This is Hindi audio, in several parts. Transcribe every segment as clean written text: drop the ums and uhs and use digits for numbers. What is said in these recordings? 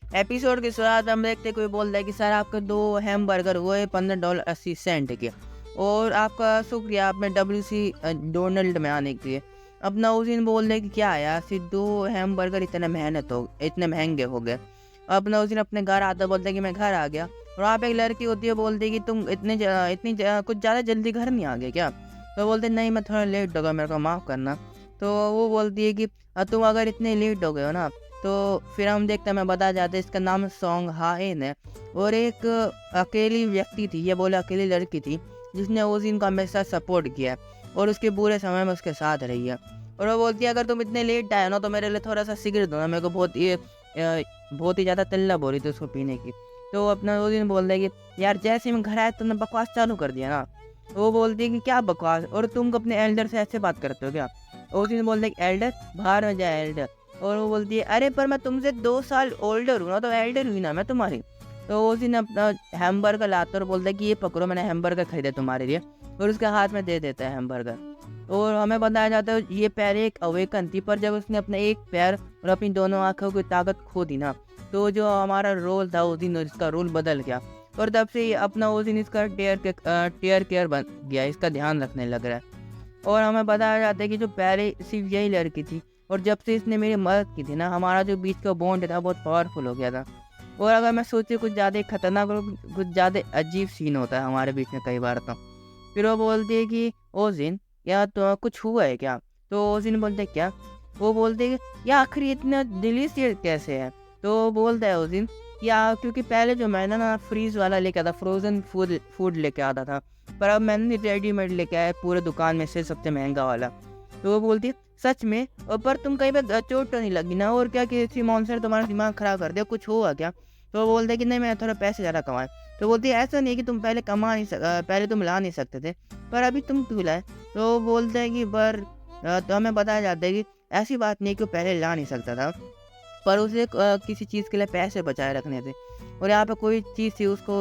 एपिसोड की शुरुआत हम देखते कोई बोलता है कि सर आपके 2 हैमबर्गर हुए $15.80 के और आपका शुक्रिया आपने WC डोनाल्ड में आने के लिए। अब नवाज़ुद्दीन बोल रहे कि क्या यार सिर्फ 2 हैमबर्गर इतने महँगे हो गए। अब नवाज़ुद्दीन अपने घर आता बोलता है कि मैं घर आ गया और वहाँ पे एक लड़की होती है बोलती है कि तुम कुछ ज़्यादा जल्दी घर नहीं आ गए क्या? तो बोलते नहीं मैं थोड़ा लेट हो गया मेरे को माफ़ करना। तो वो बोलती है कि तुम अगर इतने लेट हो गए हो ना तो फिर हम देखते हैं मैं बता जाते हैं इसका नाम सोंग हाएन है और एक अकेली व्यक्ति थी ये बोले अकेली लड़की थी जिसने उस दिन को हमेशा सपोर्ट किया है और उसके बुरे समय में उसके साथ रही है। और वो बोलती है अगर तुम इतने लेट आए ना तो मेरे लिए थोड़ा सा सिगरेट दो ना मेरे को बहुत ही ज़्यादा तलब हो रही थी उसको पीने की। तो अपना वो दिन बोल रहे कि यार जैसे ही मैं घर आया तुमने बकवास चालू कर दिया ना। वो बोलती है कि क्या बकवास और तुम अपने एल्डर से ऐसे बात करते हो क्या? उस दिन बोलते हैं एल्डर बाहर में जाए एल्डर। और वो बोलती है अरे पर मैं तुमसे 2 साल ओल्डर हूँ ना तो एल्डर हुई ना मैं तुम्हारी। तो उस दिन अपना हैमबर्गर लाता है और बोलता है कि ये पकड़ो मैंने हैमबर्गर खरीदा तुम्हारे लिए और उसके हाथ में दे देता है हैमबर्गर। और हमें बताया जाता है ये पहले एक अवेकन थी पर जब उसने अपना एक पैर और अपनी दोनों आँखों की ताकत खो दी ना तो जो हमारा रोल था उस दिन इसका रोल बदल गया और तब से अपना उस दिन इसका टेयर केयर बन गया इसका ध्यान रखने लग रहा है। और हमें बताया जाता है कि जो पहले सिर्फ यही लड़की थी और जब से इसने मेरी मदद की थी ना हमारा जो बीच का बॉन्ड था बहुत पावरफुल हो गया था। और अगर मैं सोचे कुछ ज़्यादा खतरनाक और कुछ ज़्यादा अजीब सीन होता है हमारे बीच में कई बार तो फिर वो बोलती है कि ओजिन या तो कुछ हुआ है क्या? तो ओजिन बोलते क्या? वो बोलते हैं कि या आखिर इतना डिलीशियस कैसे है? तो बोलता है ओजिन या क्योंकि पहले जो मैंने ना फ्रीज वाला लेके आता फ्रोज़न फूड लेके आता था पर अब मैंने रेडीमेड लेके आया पूरे दुकान में से सबसे महंगा वाला। तो वो बोलती है सच में? और पर तुम कहीं पे चोट तो नहीं लगी ना और क्या किसी मॉन्स्टर तुम्हारा दिमाग खराब कर दिया कुछ हुआ क्या? तो वो बोलते हैं कि नहीं मैंने थोड़ा पैसे ज़्यादा कमाए। तो बोलती है ऐसा नहीं है कि तुम पहले तुम ला नहीं सकते थे पर अभी तुम क्यों लाए? तो वो बोलते हैं कि तो हमें बताया जाता है कि ऐसी बात नहीं कि वो पहले ला नहीं सकता था पर उसे किसी चीज़ के लिए पैसे बचाए रखने थे और यहाँ पे कोई चीज़ थी उसको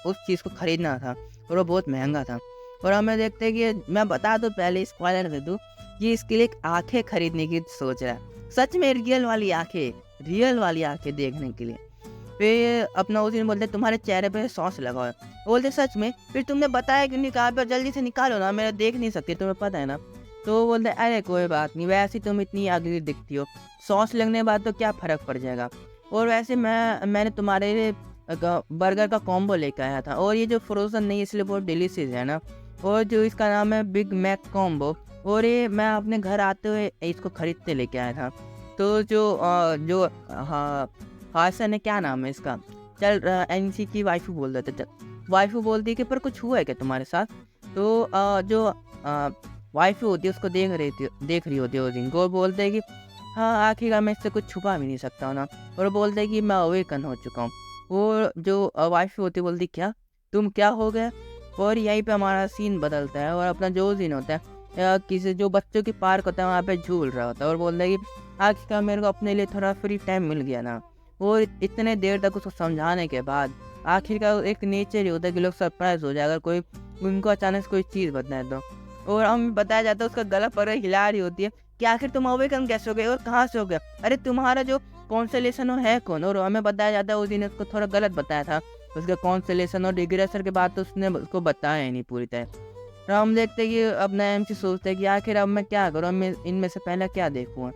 उस चीज़ को खरीदना था और वो बहुत महंगा था। और हमें देखते हैं कि मैं बता दूँ पहले स्पॉइलर दे दूँ ये इसके लिए एक आंखें खरीदने की सोच रहा है सच में रियल वाली आंखें देखने के लिए। फिर अपना उस दिन बोलते तुम्हारे चेहरे पे सॉस लगा है बोलते सच में? फिर तुमने बताया क्यों नहीं? कहा पर जल्दी से निकालो ना मेरा देख नहीं सकती तुम्हें पता है ना। तो वो बोलते अरे कोई बात नहीं वैसे तुम इतनी अगली दिखती हो सॉस लगने के बाद तो क्या फ़र्क पड़ जाएगा। और वैसे मैंने तुम्हारे लिए बर्गर का कॉम्बो लेकर आया था और ये जो फ्रोज़न नहीं इसलिए बहुत डिलीशियस है ना और जो इसका नाम है बिग मैक कॉम्बो और ये मैं अपने घर आते हुए इसको खरीदते लेके आया था। तो जो हाँ हासन है क्या नाम है इसका? चल एनसी की वाइफ़ू बोल देते चल। वाइफ़ू बोलती है कि पर कुछ हुआ है क्या तुम्हारे साथ? तो जो वाइफ़ू होती है उसको देख रही होती है उस दिन को और बोलते हैं कि हाँ, आखिरकार मैं इससे कुछ छुपा भी नहीं सकता हूँ ना। और बोलते हैं कि मैं अवेकन हो चुका हूँ। वो जो वाइफ़ होती है बोलती क्या? तुम क्या हो गए? और यहीं पे हमारा सीन बदलता है और अपना जो सीन होता है किसी जो बच्चों की पार्क होता है वहाँ पे झूल रहा होता है और बोलता है कि आखिरकार मेरे को अपने लिए थोड़ा फ्री टाइम मिल गया ना। और इतने देर तक उसको समझाने के बाद आखिरकार एक नेचर ही होता है कि लोग सरप्राइज़ हो जाए अगर कोई उनको अचानक से कोई चीज़ बताए तो। और हमें बताया जाता है उसका गला पकड़ हिला रही होती है कि आखिर तुम अवेकन कैसे हो गए और कहाँ से हो गए? अरे तुम्हारा जो कॉन्स्टेलेशन वो है कौन? और हमें बताया जाता है उस दिन उसको थोड़ा गलत बताया था। उसका कॉन्स्टेलेशन और रिग्रेसर के बाद तो उसने उसको बताया ही नहीं पूरी तरह। तो हम देखते हैं कि अब नया एमसी सोचता है कि आखिर अब मैं क्या करूँ? अब मैं इनमें से पहले क्या देखूँ?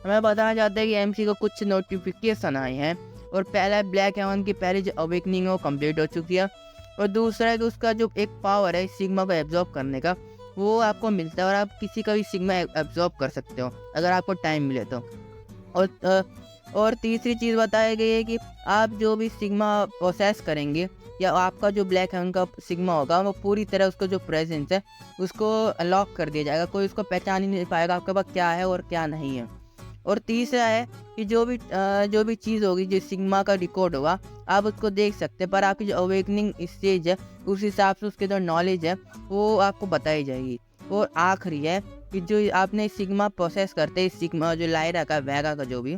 हमें बताया जाता है कि एमसी को कुछ नोटिफिकेशन आए हैं और पहला ब्लैक हेवन की पहली जो अवेकनिंग है वो कंप्लीट हो चुकी है और दूसरा है कि उसका जो एक पावर है सिग्मा को एब्जॉर्ब करने का वो आपको मिलता है और आप किसी का भी सिग्मा एब्जॉर्ब कर सकते हो अगर आपको टाइम मिले तो। और और तीसरी चीज़ बताई गई है कि आप जो भी सिग्मा प्रोसेस करेंगे या आपका जो ब्लैक हेवन का सिग्मा होगा वो पूरी तरह उसका जो प्रेजेंस है उसको लॉक कर दिया जाएगा कोई उसको पहचान ही नहीं पाएगा आपके पास क्या है और क्या नहीं है। और तीसरा है कि जो भी चीज़ होगी जो सिग्मा का रिकॉर्ड होगा आप उसको देख सकते हैं पर आपकी जो अवेकनिंग स्टेज है उस हिसाब से उसके जो नॉलेज है वो आपको बताई जाएगी। और आखिरी है कि जो आपने सिग्मा प्रोसेस करते हैं सिग्मा जो लायरा का वैगा का जो भी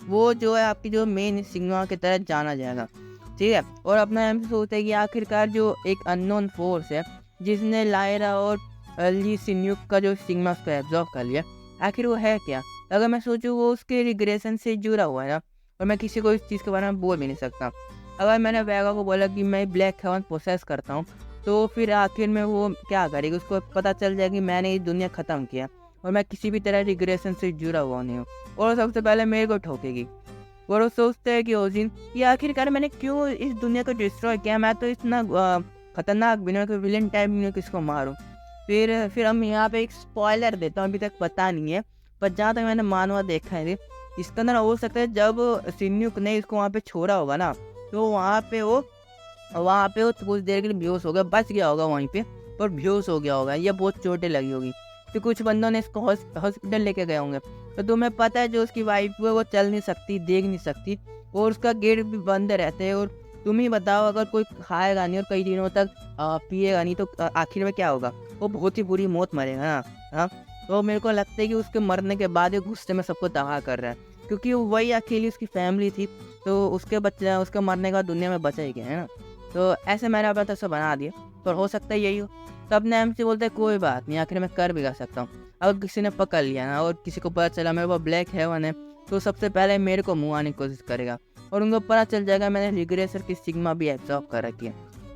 वो जो है आपकी जो मेन सिग्मा की तरह जाना जाएगा। ठीक है और अपना हम सोचते हैं कि आखिरकार जो एक अननोन फोर्स है जिसने लायरा और ली सिन्यूक का जो सिग्मा उसको एब्जॉर्ब कर लिया आखिर वो है क्या? अगर मैं सोचूं वो उसके रिग्रेशन से जुड़ा हुआ है ना और मैं किसी को इस चीज़ के बारे में बोल भी नहीं सकता। अगर मैंने वेगा को बोला कि मैं ब्लैक हेवन प्रोसेस करता हूँ, तो फिर आखिर में वो क्या करेगी, उसको पता चल जाएगा कि मैंने ये दुनिया ख़त्म किया और मैं किसी भी तरह रिग्रेशन से जुड़ा हुआ नहीं हूँ, और सबसे पहले मेरे को ठोकेगी। और वो सोचते हैं कि ओजिन कि आखिरकार मैंने क्यों इस दुनिया को डिस्ट्रॉय किया, मैं तो इतना खतरनाक भी नहीं हूँ, विलन टाइप भी नहीं, किसको मारूँ। फिर हम यहाँ पे एक स्पॉइलर देता हूँ, अभी तक पता नहीं है, पर जहाँ तक मैंने मानवा देखा है इसके अंदर हो सकता है जब सिन्युक ने इसको वहाँ पे छोड़ा होगा ना, तो वहाँ पे वो कुछ देर के लिए बेहोश हो गया, बच गया होगा वहीं पे, पर बेहोश हो गया होगा या बहुत चोटें लगी होगी। तो कुछ बंदों ने इसको हॉस्पिटल लेके गए होंगे। तो तुम्हें पता है जो उसकी वाइफ है वो चल नहीं सकती, देख नहीं सकती, और उसका गेट भी बंद रहते हैं। और तुम ही बताओ, अगर कोई खाएगा नहीं और कई दिनों तक पिएगा नहीं, तो आखिर में क्या होगा, वो बहुत ही बुरी मौत मरेगा ना। हाँ, तो मेरे को लगता है कि उसके मरने के बाद ये गुस्से में सबको तबाह कर रहा है, क्योंकि वही अकेली उसकी फैमिली थी, तो उसके बच्चे उसके मरने का दुनिया में बचा ही गया है ना। तो ऐसे मैंने अपना तरफ से बना दिया, पर हो सकता है यही हो। तब ने हमसे बोलते हैं कोई बात नहीं, आखिर मैं कर भी कर सकता हूँ। अगर किसी ने पकड़ लिया ना और किसी को पता चला मेरे पास ब्लैक हेवन है, तो सबसे पहले मेरे को मुँह आने की कोशिश करेगा, और उनको पता चल जाएगा मैंने रिग्रेसर की सिग्मा भी एब्जॉर्ब कर रखी है।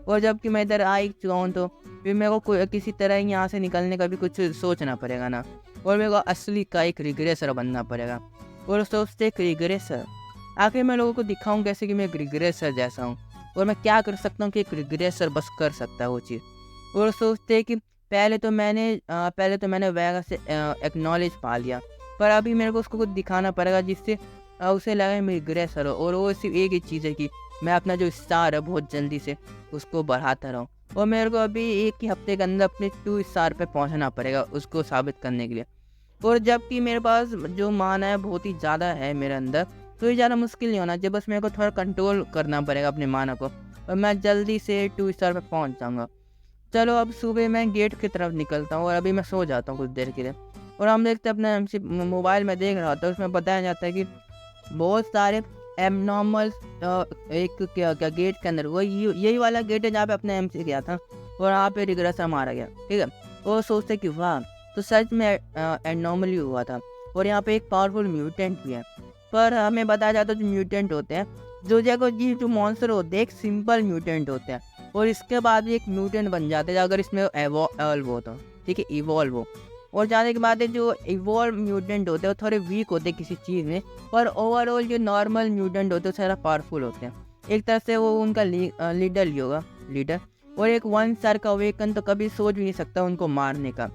और जबकि मैं इधर आ ही चुका हूँ, तो फिर मेरे को किसी तरह यहाँ से निकलने का भी कुछ सोचना पड़ेगा ना, और मेरे को असली का एक रिग्रेसर बनना पड़ेगा। और सोचते एक रिग्रेसर, आखिर मैं लोगों को दिखाऊं कैसे कि मैं एक रिग्रेसर जैसा हूँ, और मैं क्या कर सकता हूँ कि एक रिग्रेसर बस कर सकता है वो चीज़। और सोचते कि पहले तो मैंने वेगा से एक्नॉलेज पा लिया, पर अभी मेरे को उसको कुछ दिखाना पड़ेगा जिससे उसे लगे मैं रिग्रेसर हो। और वो सिर्फ एक ही चीज़ है कि मैं अपना जो स्टार है बहुत जल्दी से उसको बढ़ाता रहूँ, और मेरे को अभी 1 ही हफ्ते के अंदर अपने 2 स्टार पे पहुँचना पड़ेगा उसको साबित करने के लिए। और जबकि मेरे पास जो मान है बहुत ही ज़्यादा है मेरे अंदर, तो ये ज़्यादा मुश्किल नहीं होना चाहिए, बस मेरे को थोड़ा कंट्रोल करना पड़ेगा अपने माना को, और मैं जल्दी से 2 स्टार पे पहुंच जाऊंगा। चलो अब सुबह मैं गेट की तरफ निकलता हूँ, और अभी मैं सो जाता हूँ कुछ देर के लिए। और हम देखते हैं अपने MC मोबाइल में देख रहा था, उसमें बताया जाता है कि बहुत सारे एबनॉर्मल एक क्या गेट के अंदर, वही यही वाला गेट है जहाँ पे अपने MC गया था, और वहाँ पे रिग्रेसर मारा गया, ठीक है। वो सोचते कि वाह, तो सच में एबनॉर्मली हुआ था, और यहाँ पे एक पावरफुल म्यूटेंट भी है। पर हमें बताया जाता है जो म्यूटेंट होते हैं, जो मॉन्स्टर होते हैं, एक सिंपल म्यूटेंट होते हैं, और इसके बाद भी एक म्यूटेंट बन जाते हैं अगर इसमें इवॉल्व हो तो, ठीक है, इवॉल्व हो। और जाने के बाद जो इवॉल्व म्यूटेंट होते हैं वो थोड़े वीक होते हैं किसी चीज़ में, पर ओवरऑल जो नॉर्मल म्यूटेंट होते हैं सारा पावरफुल होते हैं। एक तरह से वो उनका लीडर ही होगा, लीडर। और एक 1 स्टार का अवेकन तो कभी सोच भी नहीं सकता उनको मारने का।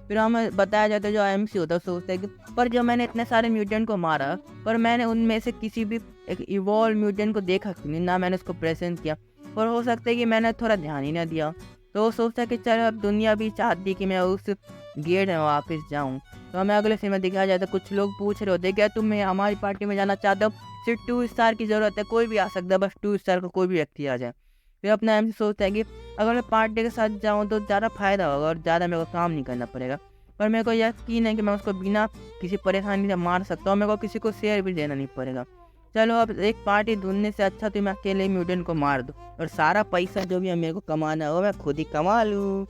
फिर हमें बताया जाता है जो MC होता है सोचता है कि पर जो मैंने इतने सारे म्यूटेंट को मारा, पर मैंने उनमें से किसी भी एक इवॉल्व म्यूटेंट को देखा क्यों नहीं, ना मैंने उसको प्रेजेंट किया, और हो सकता है कि मैंने थोड़ा ध्यान ही ना दिया। तो वो सोचता है कि चलो अब दुनिया भी चाहती कि मैं उस गेट में वापस जाऊँ। तो हमें अगले सीन में दिखाया जाता है, कुछ लोग पूछ रहे होते क्या तुम हमारी पार्टी में जाना चाहते हो, सिर्फ 2 स्टार की ज़रूरत है, कोई भी आ सकता है, बस 2 स्टार का कोई भी व्यक्ति आ जाए। फिर अपना MC सोचता है कि अगर मैं पार्टी के साथ जाऊँ तो ज़्यादा फायदा होगा और ज़्यादा मेरे को काम नहीं करना पड़ेगा, पर मेरे को यकीन है कि मैं उसको बिना किसी परेशानी से मार सकता हूँ, मेरे को किसी को शेयर भी देना नहीं पड़ेगा। चलो अब एक पार्टी ढूंढने से अच्छा तो मैं अकेले म्यूटेंट को मार दूँ, और सारा पैसा जो भी है मेरे को कमाना है वो मैं खुद ही कमा लूँ।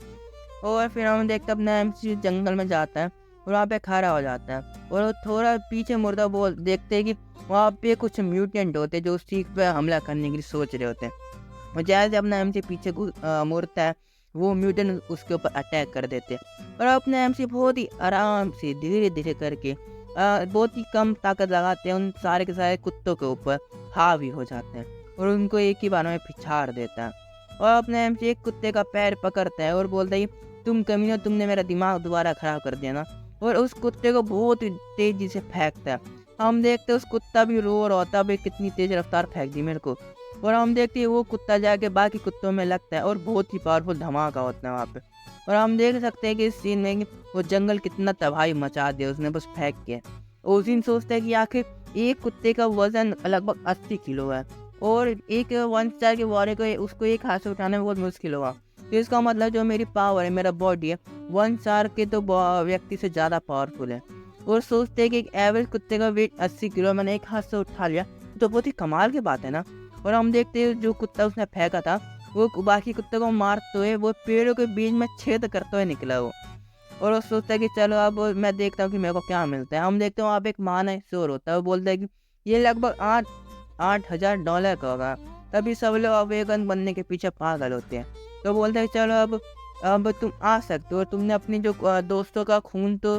और फिर हम देखते अपना MC जंगल में जाता है, और वहाँ पे खड़ा हो जाता है, और वो थोड़ा पीछे मुड़ता बोल देखते हैं कि वहाँ पे कुछ म्यूटेंट होते हैं जो उस चीज़ पर हमला करने के लिए सोच रहे होते हैं। और जैसे अपना MC पीछे मुड़ता है, वो म्यूटेंट उसके ऊपर अटैक कर देते हैं, और अपने MC बहुत ही आराम से धीरे धीरे करके बहुत ही कम ताकत लगाते हैं, उन सारे के सारे कुत्तों के ऊपर हावी हो जाते हैं, और उनको एक ही बार में पिछाड़ देता है। और अपने MC एक कुत्ते का पैर पकड़ता है और बोलता है तुम कमीनो, तुमने मेरा दिमाग दोबारा खराब कर दिया ना, और उस कुत्ते को बहुत ही तेजी से फेंकता है। हम देखते हैं उस कुत्ता भी रो रहा होता है, कितनी तेज रफ्तार फेंक दी मेरे को। और हम देखते हैं वो कुत्ता जाके बाकी कुत्तों में लगता है, और बहुत ही पावरफुल धमाका होता है वहाँ पे। और हम देख सकते हैं कि इस सीन में वो जंगल कितना तबाही मचा दिया उसने बस फेंक के। ओजिन सोचता है कि आखिर एक कुत्ते का वजन लगभग 80 किलो है, और एक 1 स्टार के वॉरियर को उसको एक हाथ से उठाने में बहुत मुश्किल होगा। तो इसका मतलब जो मेरी पावर है, मेरा बॉडी है, 1 स्टार के तो व्यक्ति से ज़्यादा पावरफुल है। और सोचते हैं कि एक एवरेज कुत्ते का वेट 80 किलो मैंने एक हाथ से उठा लिया, तो बहुत ही कमाल की बात है ना। और हम देखते हैं जो कुत्ता उसने फेंका था वो बाकी कुत्ते को मारते हुए वो पेड़ों के बीच में छेद करते हुए निकला वो। और वो सोचता है कि चलो अब मैं देखता हूँ कि मेरे को क्या मिलता है। हम देखते हैं वहाँ पे एक माना शोर होता है, वो बोलता है कि ये लगभग $8,000 का होगा। तभी सब लोग अवेगन बनने के पीछे पागल होते हैं। तो बोलते हैं चलो अब तुम आ सकते हो, तुमने अपनी जो दोस्तों का खून तो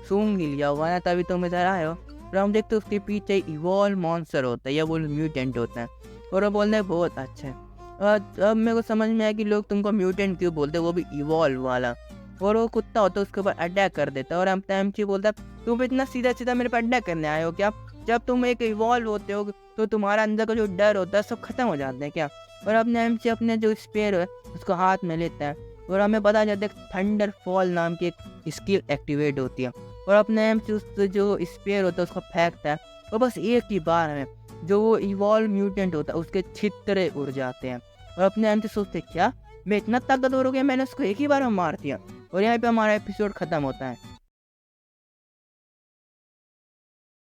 सूंघ ही लिया होगा ना, तभी तुम इधर आए हो। और हम देखते उसके पीछे इवॉल्व मॉन्स्टर होता है या वो म्यूटेंट होता है। और वो बोलते हैं बहुत अच्छा है। अब मेरे को समझ में आया कि लोग तुमको म्यूटेंट क्यों बोलते हैं, वो भी इवॉल्व वाला। और वो कुत्ता होता है उसके ऊपर अटैक कर देता है और हम एमची बोलता है तुम इतना सीधा सीधा मेरे पर अटैक करने आए हो क्या? जब तुम एक इवॉल्व होते हो तो तुम्हारा अंदर का जो डर होता है सब खत्म हो जाता है क्या? और अपने एमची अपने जो स्पेयर है उसको हाथ में लेता है और हमें पता चलता है थंडर फॉल नाम की एक स्किल एक्टिवेट होती है। और अपने एमची उस जो स्पेयर होता है उसको फेंकता है और बस एक ही बार में जो वो इवॉल्व म्यूटेंट होता है उसके छितरे उड़ जाते हैं। और अपने एमची सोचते क्या मैं इतना ताकतवर हो गया, मैंने उसको एक ही बार में मार दिया। और यहाँ पे हमारा एपिसोड खत्म होता है।